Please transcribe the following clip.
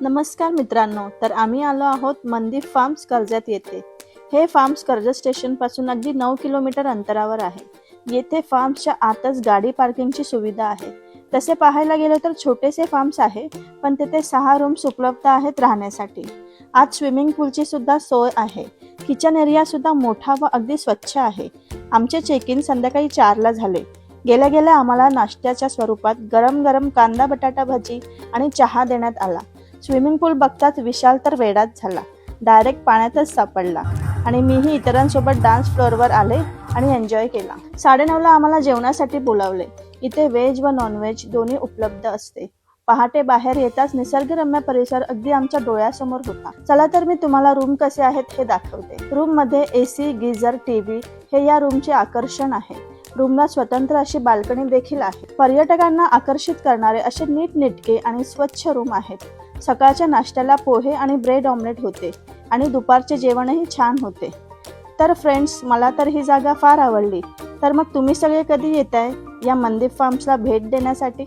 नमस्कार मित्रांनो, तर आम्ही आलो आहोत मनदीप फार्म्स कर्जत येथे. हे फार्म्स कर्जत स्टेशनपासून अगदी 9 किलोमीटर अंतरावर आहे. येथे फार्म्सच्या आतच गाडी पार्किंगची सुविधा आहे. तसे पाहायला गेलं तर छोटेसे फार्म्स आहे, पण तेथे 6 रूम्स उपलब्ध आहेत राहण्यासाठी. आत स्विमिंग पूलची सुद्धा सोय आहे. किचन एरिया सुद्धा मोठा व अगदी स्वच्छ आहे. आमचे चेक इन संध्याकाळी 4ला झाले. गेल्या गेल्या आम्हाला नाश्त्याच्या स्वरूपात गरम गरम कांदा बटाटा भजी आणि चहा देण्यात आला. स्विमिंग पूल बघताच विशाल तर वेडाच झाला. डायरेक्ट पाण्यातच सापडला आणि मीही इतरांसोबत डान्स फ्लोअरवर आले आणि एन्जॉय केला. 9:30ला आम्हाला जेवणासाठी बोलावले. इथे व्हेज व नॉनव्हेज दोन्ही उपलब्ध असते. पहाटे बाहेर येताच निसर्गरम्य परिसर अगदी आमच्या डोळ्यासमोर होता. चला तर मी तुम्हाला रूम कसे आहेत हे दाखवते. रूम मध्ये एसी, गीझर, टीव्ही हे या रूमचे आकर्षण आहे. रूमला स्वतंत्र अशी बाल्कनी देखील आहे. पर्यटकांना आकर्षित करणारे असे नीटनेटके आणि स्वच्छ रूम आहेत. सकाळच्या नाश्त्याला पोहे आणि ब्रेड ऑमलेट होते आणि दुपारचे जेवणही छान होते. तर फ्रेंड्स, मला तर ही जागा फार आवडली. तर मग तुम्ही सगळे कधी येताय या मनदीप फार्म्सला भेट देण्यासाठी?